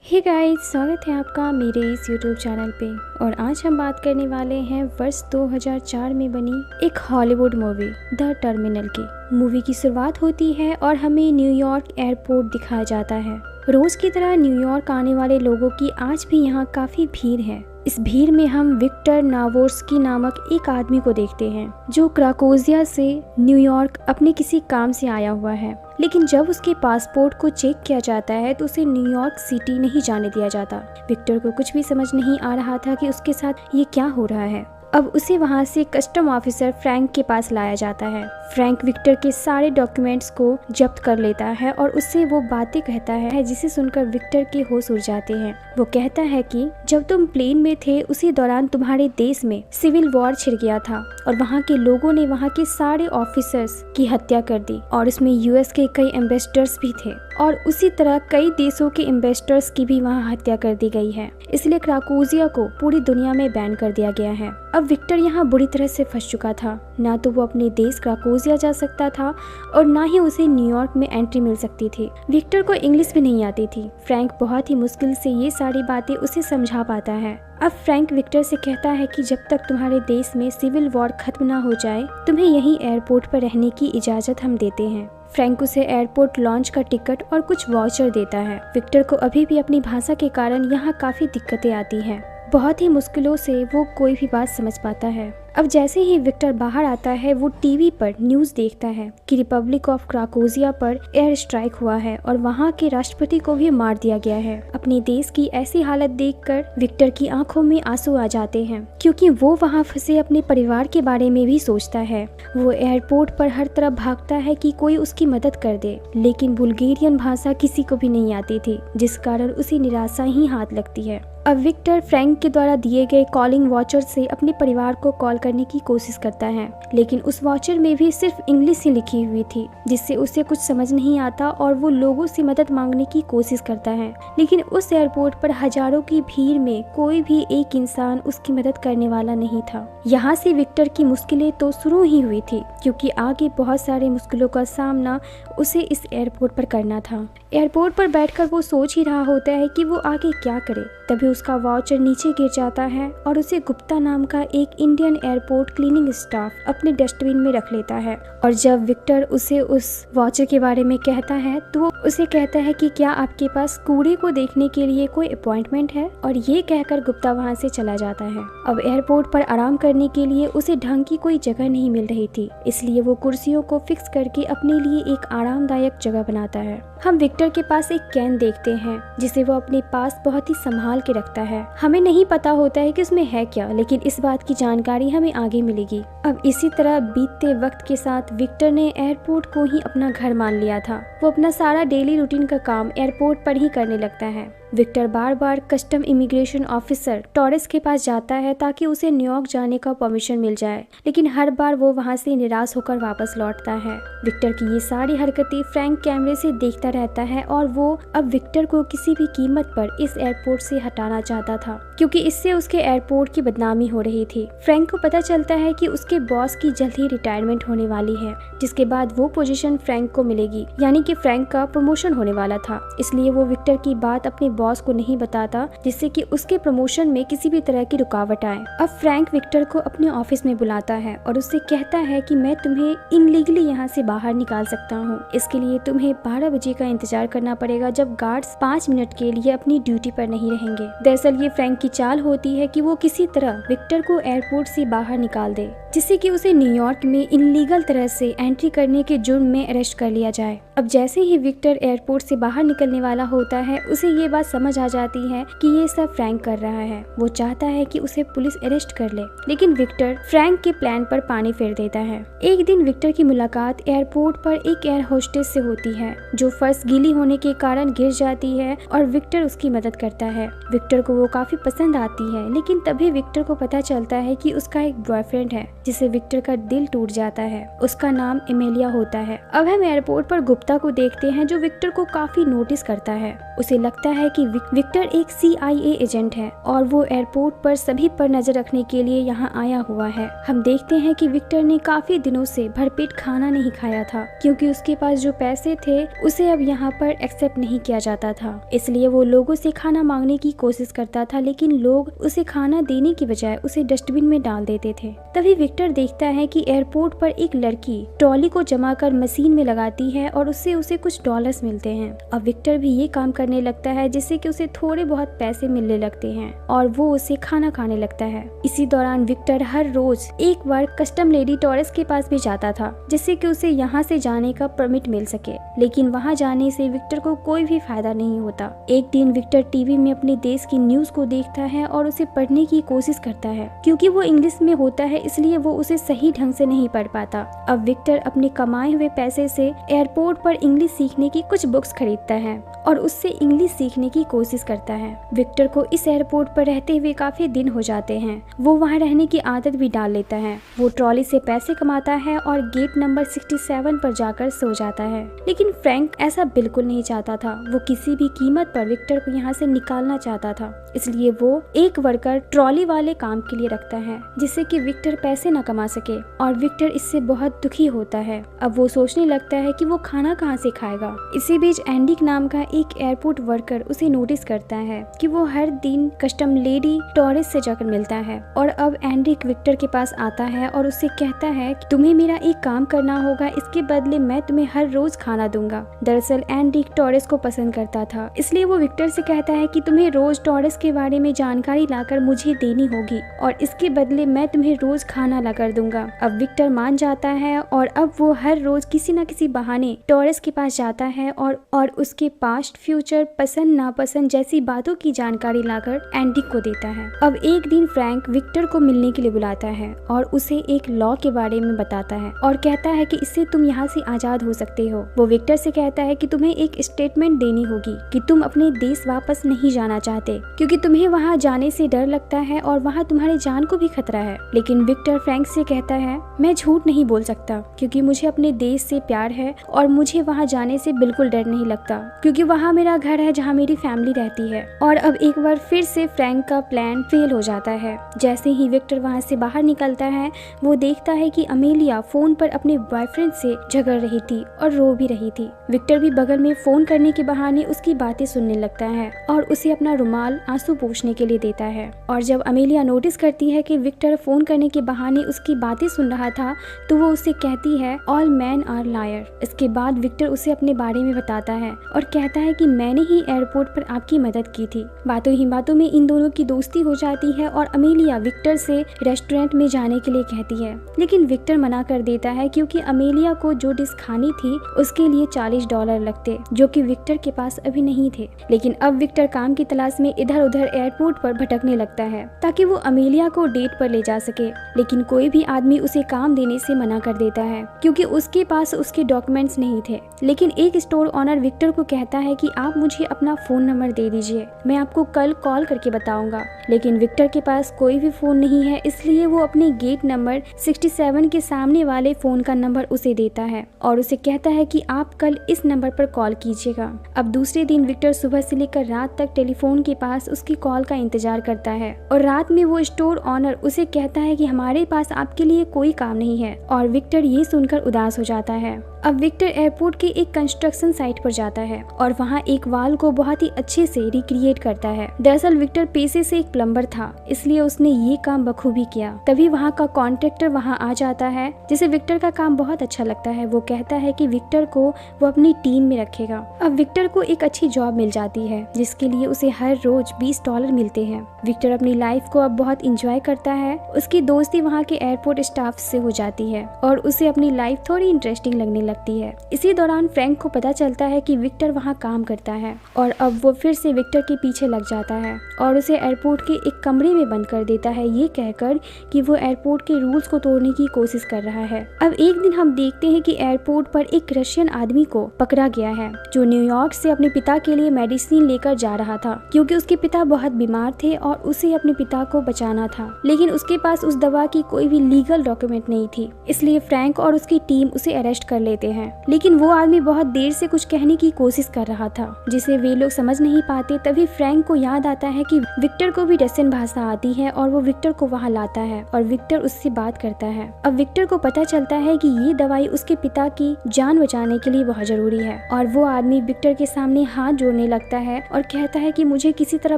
Hey guys, स्वागत है आपका मेरे इस यूट्यूब चैनल पे। और आज हम बात करने वाले हैं वर्ष 2004 में बनी एक हॉलीवुड मूवी द टर्मिनल की। मूवी की शुरुआत होती है और हमें न्यूयॉर्क एयरपोर्ट दिखाया जाता है। रोज की तरह न्यूयॉर्क आने वाले लोगों की आज भी यहाँ काफी भीड़ है। इस भीड़ में हम विक्टर नावोर्स्की नामक एक आदमी को देखते हैं जो क्राकोजिया से न्यूयॉर्क अपने किसी काम से आया हुआ है। लेकिन जब उसके पासपोर्ट को चेक किया जाता है तो उसे न्यूयॉर्क सिटी नहीं जाने दिया जाता। विक्टर को कुछ भी समझ नहीं आ रहा था कि उसके साथ ये क्या हो रहा है। अब उसे वहाँ से कस्टम ऑफिसर फ्रैंक के पास लाया जाता है। फ्रैंक विक्टर के सारे डॉक्यूमेंट्स को जब्त कर लेता है और उससे वो बातें कहता है जिसे सुनकर विक्टर के होश उड़ जाते हैं। वो कहता है कि जब तुम प्लेन में थे उसी दौरान तुम्हारे देश में सिविल वॉर छिड़ गया था और वहाँ के लोगों ने वहाँ के सारे ऑफिसर्स की हत्या कर दी और इसमें यूएस के कई एम्बेसडर्स भी थे और उसी तरह कई देशों के एम्बेसडर्स की भी वहाँ हत्या कर दी गई है। इसलिए क्राकोजिया को पूरी दुनिया में बैन कर दिया गया है। अब विक्टर यहाँ बुरी तरह से फंस चुका था। ना तो वो अपने देश क्राकोजिया जा सकता था और ना ही उसे न्यूयॉर्क में एंट्री मिल सकती थी। विक्टर को इंग्लिश भी नहीं आती थी। फ्रैंक बहुत ही मुश्किल से ये सारी बातें उसे समझा पाता है। अब फ्रैंक विक्टर से कहता है कि जब तक तुम्हारे देश में सिविल वॉर खत्म ना हो जाए तुम्हें यहीं एयरपोर्ट पर रहने की इजाजत हम देते हैं। फ्रैंक उसे एयरपोर्ट लॉन्च का टिकट और कुछ वाउचर देता है। विक्टर को अभी भी अपनी भाषा के कारण यहाँ काफी दिक्कतें आती हैं। बहुत ही मुश्किलों से वो कोई भी बात समझ पाता है। अब जैसे ही विक्टर बाहर आता है वो टीवी पर न्यूज़ देखता है कि रिपब्लिक ऑफ क्राकोजिया पर एयर स्ट्राइक हुआ है और वहाँ के राष्ट्रपति को भी मार दिया गया है। अपने देश की ऐसी हालत देखकर विक्टर की आंखों में आंसू आ जाते हैं क्योंकि वो वहाँ फंसे अपने परिवार के बारे में भी सोचता है। वो एयरपोर्ट पर हर तरफ भागता है कि कोई उसकी मदद कर दे, लेकिन बुल्गेरियन भाषा किसी को भी नहीं आती थी, जिस कारण उसे निराशा ही हाथ लगती है। अब विक्टर फ्रैंक के द्वारा दिए गए कॉलिंग वाउचर से अपने परिवार को कॉल करने की कोशिश करता है, लेकिन उस वाउचर में भी सिर्फ इंग्लिश ही लिखी हुई थी, जिससे उसे कुछ समझ नहीं आता और वो लोगों से मदद मांगने की कोशिश करता है। लेकिन उस एयरपोर्ट पर हजारों की भीड़ में कोई भी एक इंसान उसकी मदद करने वाला नहीं था। यहाँ से विक्टर की मुश्किलें तो शुरू ही हुई थी क्योंकि आगे बहुत सारी मुश्किलों का सामना उसे इस एयरपोर्ट पर करना था। एयरपोर्ट पर बैठकर वो सोच ही रहा होता है कि वो आगे क्या करे। तभी उसका वाउचर नीचे गिर जाता है और उसे गुप्ता नाम का एक इंडियन एयरपोर्ट क्लीनिंग स्टाफ अपने डस्टबिन में रख लेता है। और जब विक्टर उसे उस वाउचर के बारे में कहता है तो वो उसे कहता है कि क्या आपके पास कूड़े को देखने के लिए कोई अपॉइंटमेंट है, और ये कहकर गुप्ता वहाँ से चला जाता है। अब एयरपोर्ट पर आराम करने के लिए उसे ढंग की कोई जगह नहीं मिल रही थी, इसलिए वो कुर्सियों को फिक्स करके अपने लिए एक आरामदायक जगह बनाता है। हम विक्टर के पास एक कैन देखते हैं जिसे वो अपने पास बहुत ही संभाल के रखता है। हमें नहीं पता होता है कि उसमें है क्या, लेकिन इस बात की जानकारी हमें आगे मिलेगी। अब इसी तरह बीतते वक्त के साथ विक्टर ने एयरपोर्ट को ही अपना घर मान लिया था। वो अपना सारा डेली रूटीन का काम एयरपोर्ट पर ही करने लगता है। विक्टर बार बार कस्टम इमिग्रेशन ऑफिसर टॉरेस के पास जाता है ताकि उसे न्यूयॉर्क जाने का परमिशन मिल जाए, लेकिन हर बार वो वहाँ से निराश होकर वापस लौटता है। विक्टर की ये सारी हरकतें फ्रैंक कैमरे से देखता रहता है और वो अब विक्टर को किसी भी कीमत पर इस एयरपोर्ट से हटाना चाहता था क्योंकि इससे उसके एयरपोर्ट की बदनामी हो रही थी। फ्रैंक को पता चलता है कि उसके बॉस की जल्द ही रिटायरमेंट होने वाली है, जिसके बाद वो पोजीशन फ्रैंक को मिलेगी, यानी कि फ्रैंक का प्रमोशन होने वाला था। इसलिए वो विक्टर की बात अपने बॉस को नहीं बताता, जिससे कि उसके प्रमोशन में किसी भी तरह की रुकावट आए। अब फ्रैंक विक्टर को अपने ऑफिस में बुलाता है और उससे कहता है कि मैं तुम्हें इनलीगली यहाँ से बाहर निकाल सकता हूँ। इसके लिए तुम्हें 12 बजे का इंतजार करना पड़ेगा, जब गार्ड्स 5 मिनट के लिए अपनी ड्यूटी पर नहीं रहेंगे। दरअसल ये फ्रैंक की चाल होती है कि वो किसी तरह विक्टर को एयरपोर्ट से बाहर निकाल दे, जिससे कि उसे न्यूयॉर्क में इनलीगल तरह से एंट्री करने के जुर्म में अरेस्ट कर लिया जाए। अब जैसे ही विक्टर एयरपोर्ट से बाहर निकलने वाला होता है उसे ये बात समझ आ जाती है कि ये सब फ्रैंक कर रहा है। वो चाहता है कि उसे पुलिस अरेस्ट कर ले, लेकिन विक्टर फ्रैंक के प्लान पर पानी फेर देता है। एक दिन विक्टर की मुलाकात एयरपोर्ट पर एक एयर होस्टेस से होती है जो फर्श गीली होने के कारण गिर जाती है और विक्टर उसकी मदद करता है। विक्टर को वो काफी पसंद आती है, लेकिन तभी विक्टर को पता चलता है कि उसका एक बॉयफ्रेंड है जिससे विक्टर का दिल टूट जाता है। उसका नाम एमेलिया होता है। अब हम एयरपोर्ट पर गुप्ता को देखते हैं जो विक्टर को काफी नोटिस करता है। उसे लगता है कि विक्टर एक CIA एजेंट है और वो एयरपोर्ट पर सभी पर नजर रखने के लिए यहाँ आया हुआ है। हम देखते हैं कि विक्टर ने काफी दिनों से भरपेट खाना नहीं खाया था क्योंकि उसके पास जो पैसे थे उसे अब यहाँ पर एक्सेप्ट नहीं किया जाता था। इसलिए वो लोगों से खाना मांगने की कोशिश करता था, लेकिन लोग उसे खाना देने की बजाय उसे डस्टबिन में डाल देते थे। तभी विक्टर देखता है कि एयरपोर्ट पर एक लड़की ट्रॉली को जमा कर मशीन में लगाती है और उससे उसे कुछ डॉलर्स मिलते हैं। अब विक्टर भी ये काम करने लगता है जिससे कि उसे थोड़े बहुत पैसे मिलने लगते हैं और वो उसे खाना खाने लगता है। इसी दौरान विक्टर हर रोज एक बार कस्टम लेडी टॉरेस के पास भी जाता था जिससे कि उसे यहाँ से जाने का परमिट मिल सके, लेकिन वहाँ जाने से विक्टर को कोई भी फायदा नहीं होता। एक दिन विक्टर टीवी में अपने देश की न्यूज को देखता है और उसे पढ़ने की कोशिश करता है। क्योंकि वो इंग्लिश में होता है इसलिए वो उसे सही ढंग से नहीं पढ़ पाता। अब विक्टर अपने कमाए हुए पैसे से एयरपोर्ट पर इंग्लिश सीखने की कुछ बुक्स खरीदता है और उससे इंग्लिश सीखने की कोशिश करता है। विक्टर को इस एयरपोर्ट पर रहते हुए काफी दिन हो जाते हैं। वो वहाँ रहने की आदत भी डाल लेता है। वो ट्रॉली से पैसे कमाता है और गेट नंबर 67 पर जाकर सो जाता है। लेकिन फ्रैंक ऐसा बिल्कुल नहीं चाहता था। वो किसी भी कीमत पर विक्टर को यहाँ से निकालना चाहता था, इसलिए वो एक वर्कर ट्रॉली वाले काम के लिए रखता है जिससे कि विक्टर पैसे न कमा सके और विक्टर इससे बहुत दुखी होता है। अब वो सोचने लगता है कि वो खाना कहाँ से खाएगा। इसी बीच एंडी नाम का एक एयरपोर्ट वर्कर उसे नोटिस करता है कि वो हर दिन कस्टम लेडी टॉरेस से जाकर मिलता है और अब एंडी विक्टर के पास आता है और उससे कहता है कि तुम्हें मेरा एक काम करना होगा, इसके बदले मैं तुम्हें हर रोज खाना दूंगा। दरअसल एंडी टॉरेस को पसंद करता था, इसलिए वो विक्टर से कहता है कि तुम्हें रोज टॉरेस के बारे में जानकारी लाकर मुझे देनी होगी और इसके बदले मैं तुम्हें रोज खाना लाकर दूंगा। अब विक्टर मान जाता है और अब वो हर रोज किसी न किसी बहाने टॉरेस के पास जाता है और उसके पास्ट फ्यूचर पसंद नापसंद जैसी बातों की जानकारी लाकर एंडी को देता है। अब एक दिन फ्रैंक विक्टर को मिलने के लिए बुलाता है और उसे एक लॉ के बारे में बताता है और कहता है कि इससे तुम यहाँ से आजाद हो सकते हो। वो विक्टर से कहता है कि तुम्हें एक स्टेटमेंट देनी होगी कि तुम अपने देश वापस नहीं जाना चाहते क्योंकि तुम्हें वहाँ जाने से डर लगता है और वहाँ तुम्हारे जान को भी खतरा है। लेकिन विक्टर फ्रैंक से कहता है मैं झूठ नहीं बोल सकता क्योंकि मुझे अपने देश से प्यार है और मुझे वहाँ जाने से बिल्कुल डर नहीं लगता क्योंकि वहाँ मेरा घर है जहाँ मेरी फैमिली रहती है। और अब एक बार फिर से फ्रैंक का प्लान फेल हो जाता है। जैसे ही विक्टर वहाँ से बाहर निकलता है वो देखता है कि अमेलिया फोन पर अपने बॉयफ्रेंड से झगड़ रही थी और रो भी रही थी। विक्टर भी बगल में फोन करने के बहाने उसकी बातें सुनने लगता है और उसे अपना रुमाल आंसू पोंछने के लिए देता है। और जब अमेलिया नोटिस करती है कि विक्टर फोन करने के बहाने उसकी बातें सुन रहा था तो वो उसे कहती है ऑल मैन आर लायर। इसके बाद विक्टर उसे अपने बारे में बताता है और कहता है कि मैंने ही एयरपोर्ट पर आपकी मदद की थी। बातों ही बातों में इन दोनों की दोस्ती हो जाती है और अमेलिया विक्टर से रेस्टोरेंट में जाने के लिए कहती है, लेकिन विक्टर मना कर देता है क्योंकि अमेलिया को जो डिश खानी थी उसके लिए $40 लगते जो कि विक्टर के पास अभी नहीं थे। लेकिन अब विक्टर काम की तलाश में इधर उधर एयरपोर्ट पर भटकने लगता है ताकि वो अमेलिया को डेट पर ले जा सके, लेकिन कोई भी आदमी उसे काम देने से मना कर देता है क्योंकि उसके पास उसके डॉक्यूमेंट्स नहीं थे। लेकिन एक स्टोर ऑनर विक्टर को कहता है कि आप मुझे अपना फोन नंबर दे दीजिए, मैं आपको कल कॉल करके बताऊंगा। लेकिन विक्टर के पास कोई भी फोन नहीं है, इसलिए वो अपने गेट नंबर 67 के सामने वाले फोन का नंबर उसे देता है और उसे कहता है कि आप कल इस नंबर पर कॉल कीजिएगा। अब दूसरे दिन विक्टर सुबह से लेकर रात तक टेलीफोन के पास उसकी कॉल का इंतजार करता है और रात में वो स्टोर ऑनर उसे कहता है कि हमारे पास आपके लिए कोई काम नहीं है और विक्टर ये सुनकर उदास हो जाता है। अब विक्टर एयरपोर्ट के एक कंस्ट्रक्शन साइट पर जाता है और वहाँ एक वाल को बहुत ही अच्छे से रिक्रिएट करता है। दरअसल विक्टर पेशे से एक प्लम्बर था, इसलिए उसने ये काम बखूबी किया। तभी वहाँ का कॉन्ट्रैक्टर वहाँ आ जाता है जिसे विक्टर का काम बहुत अच्छा लगता है। वो कहता है कि विक्टर को वो अपनी टीम में रखेगा। अब विक्टर को एक अच्छी जॉब मिल जाती है जिसके लिए उसे हर रोज $20 मिलते हैं। विक्टर अपनी लाइफ को अब बहुत इंजॉय करता है। उसकी दोस्ती वहाँ के एयरपोर्ट स्टाफ से हो जाती है और उसे अपनी लाइफ थोड़ी इंटरेस्टिंग लगने लगती है। इसी दौरान फ्रैंक को पता चलता है कि विक्टर वहाँ काम करता है और अब वो फिर से विक्टर के पीछे लग जाता है और उसे एयरपोर्ट के एक कमरे में बंद कर देता है, ये कहकर कि वो एयरपोर्ट के रूल्स को तोड़ने की कोशिश कर रहा है। अब एक दिन हम देखते हैं कि एयरपोर्ट पर एक रशियन आदमी को पकड़ा गया है जो न्यूयॉर्क से अपने पिता के लिए मेडिसिन लेकर जा रहा था क्योंकि उसके पिता बहुत बीमार थे और उसे अपने पिता को बचाना था, लेकिन उसके पास उस दवा की कोई भी लीगल डॉक्यूमेंट नहीं थी। इसलिए फ्रैंक और उसकी टीम उसे अरेस्ट कर लेते लेते हैं। लेकिन वो आदमी बहुत देर से कुछ कहने की कोशिश कर रहा था जिसे वे लोग समझ नहीं पाते। तभी फ्रैंक को याद आता है कि विक्टर को भी रशियन भाषा आती है और वो विक्टर को वहाँ लाता है और विक्टर उससे बात करता है। अब विक्टर को पता चलता है कि ये दवाई उसके पिता की जान बचाने के लिए बहुत जरूरी है और वो आदमी विक्टर के सामने हाथ जोड़ने लगता है और कहता है कि मुझे किसी तरह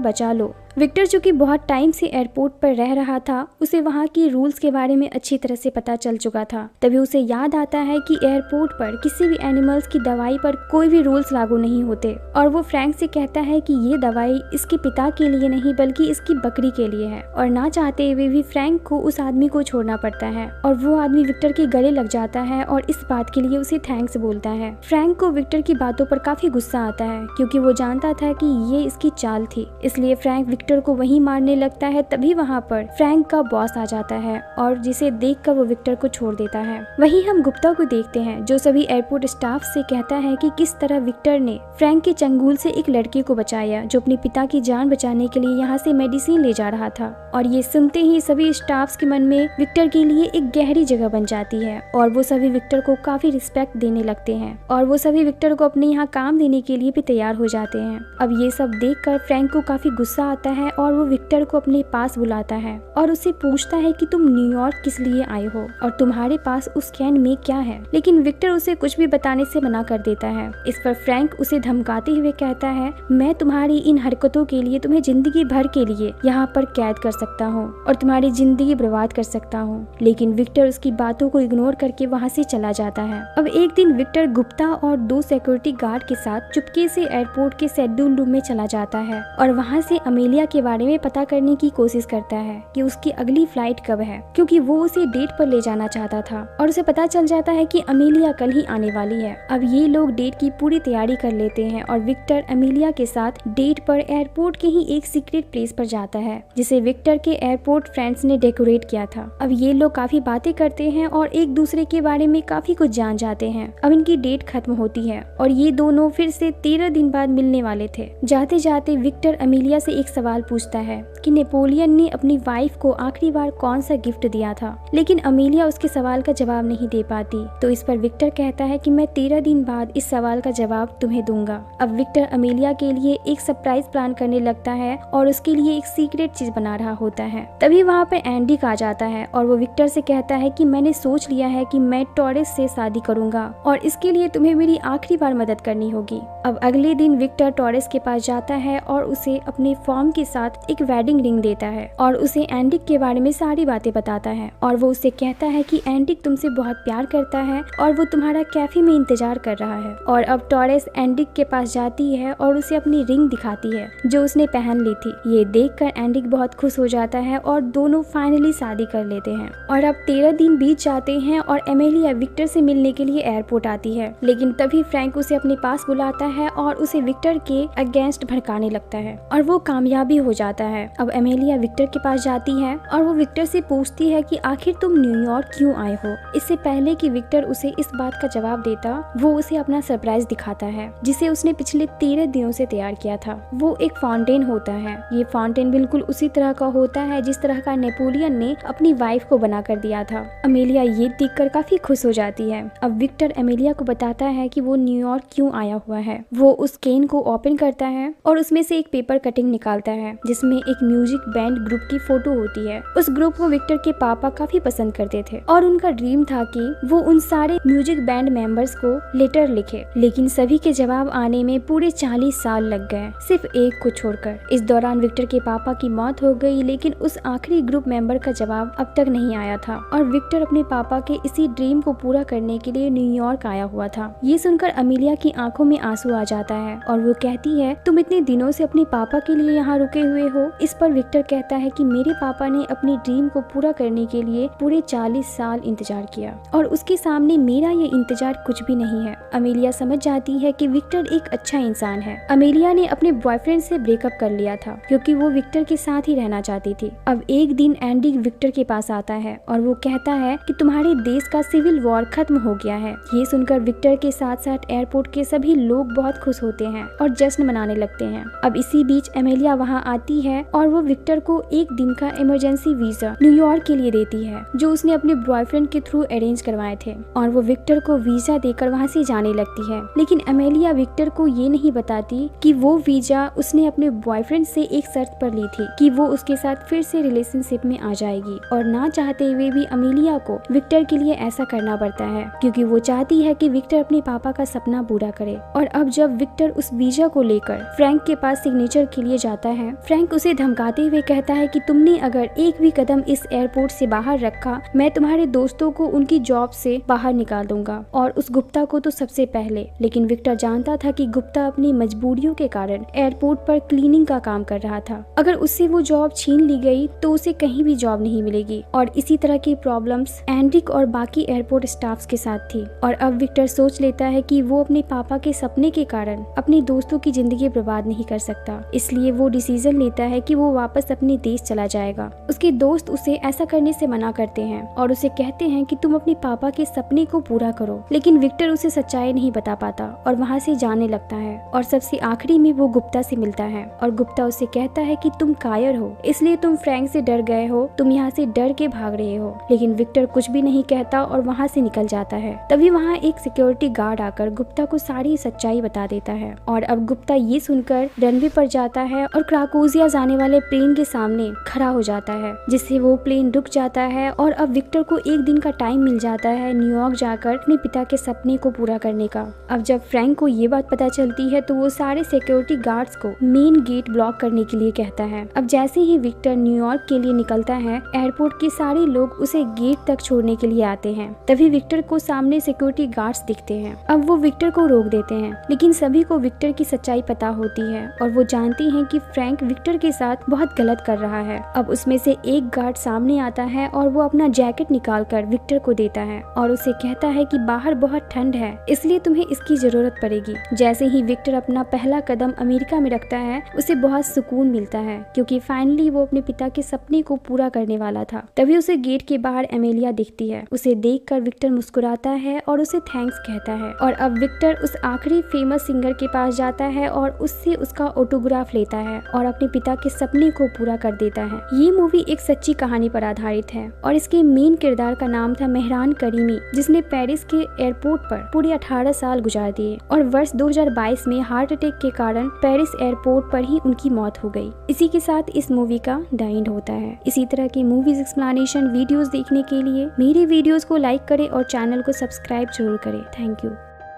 बचा लो। विक्टर जो कि बहुत टाइम से एयरपोर्ट पर रह रहा था, उसे वहाँ की रूल्स के बारे में अच्छी तरह से पता चल चुका था। तभी उसे याद आता है कि एयरपोर्ट पर किसी भी एनिमल्स की दवाई पर कोई भी रूल्स लागू नहीं होते और वो फ्रैंक से कहता है कि ये दवाई इसके पिता के लिए नहीं बल्कि इसकी बकरी के लिए है। और ना चाहते हुए भी फ्रैंक को उस आदमी को छोड़ना पड़ता है और वो आदमी विक्टर के गले लग जाता है और इस बात के लिए उसे थैंक्स बोलता है। फ्रैंक को विक्टर की बातों पर काफी गुस्सा आता है क्योंकि वो जानता था कि ये इसकी चाल थी, इसलिए फ्रैंक विक्टर को वहीं मारने लगता है। तभी वहाँ पर फ्रैंक का बॉस आ जाता है और जिसे देखकर वो विक्टर को छोड़ देता है। वहीं हम गुप्ता को देखते हैं जो सभी एयरपोर्ट स्टाफ से कहता है कि किस तरह विक्टर ने फ्रैंक के चंगुल से एक लड़के को बचाया जो अपने पिता की जान बचाने के लिए यहाँ से मेडिसिन ले जा रहा था। और ये सुनते ही सभी स्टाफ्स के मन में विक्टर के लिए एक गहरी जगह बन जाती है और वो सभी विक्टर को काफी रिस्पेक्ट देने लगते हैं और वो सभी विक्टर को अपने यहाँ काम देने के लिए भी तैयार हो जाते हैं। अब ये सब देखकर फ्रैंक को काफी गुस्सा आता है और वो विक्टर को अपने पास बुलाता है और उससे पूछता है कि तुम न्यूयॉर्क किस लिए आए हो और तुम्हारे पास उस कैन में क्या है। लेकिन विक्टर उसे कुछ भी बताने से मना कर देता है। इस पर फ्रैंक उसे धमकाते हुए कहता है, मैं तुम्हारी इन हरकतों के लिए तुम्हें जिंदगी भर के लिए यहाँ पर कैद कर सकता हूँ और तुम्हारी जिंदगी बर्बाद कर सकता हूँ। लेकिन विक्टर उसकी बातों को इग्नोर करके वहाँ से चला जाता है। अब एक दिन विक्टर गुप्ता और 2 सिक्योरिटी गार्ड के साथ चुपके से एयरपोर्ट के शेड्यूल रूम में चला जाता है और वहाँ से अमेलिया के बारे में पता करने की कोशिश करता है कि उसकी अगली फ्लाइट कब है, क्योंकि वो उसे डेट पर ले जाना चाहता था। और उसे पता चल जाता है कि अमेलिया कल ही आने वाली है। अब ये लोग डेट की पूरी तैयारी कर लेते हैं और विक्टर अमेलिया के साथ डेट पर एयरपोर्ट के ही एक सीक्रेट प्लेस पर जाता है जिसे विक्टर के एयरपोर्ट फ्रेंड्स ने डेकोरेट किया था। अब ये लोग काफी बातें करते हैं और एक दूसरे के बारे में काफी कुछ जान जाते हैं। अब इनकी डेट खत्म होती है और ये दोनों फिर से 13 दिन बाद मिलने वाले थे। जाते जाते विक्टर अमेलिया से एक सवाल पूछता है कि नेपोलियन ने अपनी वाइफ को आखिरी बार कौन सा गिफ्ट दिया था, लेकिन अमेलिया उसके सवाल का जवाब नहीं दे पाती। तो इस पर विक्टर कहता है कि मैं 13 दिन बाद इस सवाल का जवाब तुम्हें दूंगा। अब विक्टर अमेलिया के लिए एक सरप्राइज प्लान करने लगता है और उसके लिए एक सीक्रेट चीज बना रहा होता है। तभी वहाँ पर एंडी आ जाता है और वो विक्टर से कहता है कि मैंने सोच लिया है कि मैं टॉरेस से शादी करूंगा और इसके लिए तुम्हें मेरी आखिरी बार मदद करनी होगी। अब अगले दिन विक्टर टॉरेस के पास जाता है और उसे अपने फॉर्म के साथ एक वेडिंग रिंग देता है और उसे एंडिक के बारे में सारी बातें बताता है और वो उसे कहता है कि एंडिक तुमसे बहुत प्यार करता है और वो तुम्हारा कैफे में इंतजार कर रहा है। और अब टॉरेस एंडिक के पास जाती है और उसे अपनी रिंग दिखाती है जो उसने पहन ली थी। ये देखकर एंडिक बहुत खुश हो जाता है और दोनों फाइनली शादी कर लेते हैं। और अब 13 दिन बीत जाते हैं और एमेलिया विक्टर से मिलने के लिए एयरपोर्ट आती है, लेकिन तभी फ्रैंक उसे अपने पास बुलाता है और उसे विक्टर के अगेंस्ट भड़काने लगता है और वो कामयाब भी हो जाता है। अब एमेलिया विक्टर के पास जाती है और वो विक्टर से पूछती है कि आखिर तुम न्यूयॉर्क क्यों आए हो। इससे पहले कि विक्टर उसे इस बात का जवाब देता, वो उसे अपना सरप्राइज दिखाता है जिसे उसने पिछले 13 दिनों से तैयार किया था। वो एक फाउंटेन होता है। ये फाउंटेन बिल्कुल उसी तरह का होता है जिस तरह का नेपोलियन ने अपनी वाइफ को बना कर दिया था। अमेलिया ये देखकर काफी खुश हो जाती है। अब विक्टर अमेलिया को बताता है कि वो न्यूयॉर्क क्यों आया हुआ है। वो उस केन को ओपन करता है और उसमें से एक पेपर कटिंग निकालता है जिसमें एक म्यूजिक बैंड ग्रुप की फोटो होती है। उस ग्रुप को विक्टर के पापा काफी पसंद करते थे और उनका ड्रीम था कि वो उन सारे म्यूजिक बैंड मेंबर्स को लेटर लिखे, लेकिन सभी के जवाब आने में पूरे 40 साल लग गए, सिर्फ एक को छोड़कर। इस दौरान विक्टर के पापा की मौत हो गई, लेकिन उस आखिरी ग्रुप मेंबर का जवाब अब तक नहीं आया था और विक्टर अपने पापा के इसी ड्रीम को पूरा करने के लिए न्यूयॉर्क आया हुआ था। ये सुनकर अमेलिया की आंखों में आंसू आ जाता है और वो कहती है, तुम इतने दिनों से अपने पापा के लिए यहाँ रुके हुए हो। इस पर विक्टर कहता है कि मेरे पापा ने अपनी ड्रीम को पूरा करने के लिए पूरे 40 साल इंतजार किया और उसके सामने मेरा ये इंतजार कुछ भी नहीं है। अमेलिया समझ जाती है कि विक्टर एक अच्छा इंसान है। अमेलिया ने अपने बॉयफ्रेंड से ब्रेकअप कर लिया था क्योंकि वो विक्टर के साथ ही रहना चाहती थी। अब एक दिन एंडी विक्टर के पास आता है और वो कहता है कि तुम्हारे देश का सिविल वॉर खत्म हो गया है। ये सुनकर विक्टर के साथ साथ एयरपोर्ट के सभी लोग बहुत खुश होते हैं और जश्न मनाने लगते हैं। अब इसी बीच एमेलिया वहाँ आती है और वो विक्टर को एक दिन का इमरजेंसी वीजा न्यूयॉर्क के लिए देती है जो उसने अपने बॉयफ्रेंड के थ्रू अरेंज करवाए थे और वो विक्टर विक्टर को वीजा देकर वहाँ से जाने लगती है। लेकिन अमेलिया विक्टर को ये नहीं बताती कि वो वीजा उसने अपने बॉयफ्रेंड से एक शर्त पर ली थी कि वो उसके साथ फिर से रिलेशनशिप में आ जाएगी। और ना चाहते हुए भी अमेलिया को विक्टर के लिए ऐसा करना पड़ता है, क्योंकि वो चाहती है कि विक्टर अपने पापा का सपना पूरा करे। और अब जब विक्टर उस वीजा को लेकर फ्रैंक के पास सिग्नेचर के लिए जाता है, फ्रैंक उसे धमकाते हुए कहता है कि तुमने अगर एक भी कदम इस एयरपोर्ट से बाहर रखा, मैं तुम्हारे दोस्तों को उनकी जॉब से बाहर निकाल दूंगा, और उस गुप्ता को तो सबसे पहले। लेकिन विक्टर जानता था कि गुप्ता अपनी मजबूरियों के कारण एयरपोर्ट पर क्लीनिंग का काम कर रहा था। अगर उससे वो जॉब छीन ली गई तो उसे कहीं भी जॉब नहीं मिलेगी। और इसी तरह की प्रॉब्लम्स एंड्रिक और बाकी एयरपोर्ट स्टाफ्स के साथ थी। और अब विक्टर सोच लेता है कि वो अपने पापा के सपने के कारण अपने दोस्तों की जिंदगी बर्बाद नहीं कर सकता, इसलिए वो डिसीजन लेता है कि वो वापस अपने देश चला जाएगा। उसके दोस्त उसे ऐसा करने से मना करते हैं और उसे कहते हैं कि तुम अपने पापा के सपने को पूरा करो। लेकिन विक्टर उसे सच्चाई नहीं बता पाता और वहाँ से जाने लगता है। और सबसे आखिरी में वो गुप्ता से मिलता है और गुप्ता उसे कहता है कि तुम कायर हो, इसलिए तुम फ्रैंक से डर गए हो, तुम यहाँ से डर के भाग रहे हो। लेकिन विक्टर कुछ भी नहीं कहता और वहाँ से निकल जाता है। तभी वहाँ एक सिक्योरिटी गार्ड आकर गुप्ता को सारी सच्चाई बता देता है। और अब गुप्ता ये सुनकर रनवे पर जाता है और क्राकोजिया जाने वाले प्लेन के सामने खड़ा हो जाता है, जिससे वो प्लेन रुक जाता है। और अब विक्टर को एक दिन का टाइम मिल जाता है न्यूयॉर्क जाकर अपने पिता के सपने को पूरा करने का। अब जब फ्रैंक को ये बात पता चलती है तो वो सारे सिक्योरिटी गार्ड्स को मेन गेट ब्लॉक करने के लिए कहता है। अब जैसे ही विक्टर न्यूयॉर्क के लिए निकलता है, एयरपोर्ट के सारे लोग उसे गेट तक छोड़ने के लिए आते हैं। तभी विक्टर को सामने सिक्योरिटी गार्ड्स दिखते हैं। अब वो विक्टर को रोक देते हैं, लेकिन सभी को विक्टर की सच्चाई पता होती है और वो जानती हैं कि फ्रैंक विक्टर के साथ बहुत गलत कर रहा है। अब उसमें से एक गार्ड सामने आता है और वो अपना जैकेट निकालकर विक्टर को देता है और उसे कहता है कि बाहर बहुत ठंड है, इसलिए तुम्हें इसकी जरूरत पड़ेगी। जैसे ही विक्टर अपना पहला कदम अमेरिका में रखता है, उसे बहुत सुकून मिलता है, क्योंकि फाइनली वो अपने पिता के सपने को पूरा करने वाला था। तभी उसे गेट के बाहर एमेलिया दिखती है। उसे देखकर विक्टर मुस्कुराता है और उसे थैंक्स कहता है। और अब विक्टर उस आखिरी फेमस सिंगर के पास जाता है और उससे उसका ऑटोग्राफ लेता है और अपने पिता के सपने को पूरा कर देता है। ये मूवी एक सच्ची कहानी पर आधारित है और इसके मेन किरदार का नाम था मेहरान करीमी, जिसने पेरिस के एयरपोर्ट पर पूरे 18 साल गुजार दिए और वर्ष 2022 में हार्ट अटैक के कारण पेरिस एयरपोर्ट पर ही उनकी मौत हो गई। इसी के साथ इस मूवी का द एंड होता है। इसी तरह की मूवीज एक्सप्लेनेशन वीडियोस देखने के लिए मेरे वीडियोस को लाइक करें और चैनल को सब्सक्राइब जरूर करें। Thank you.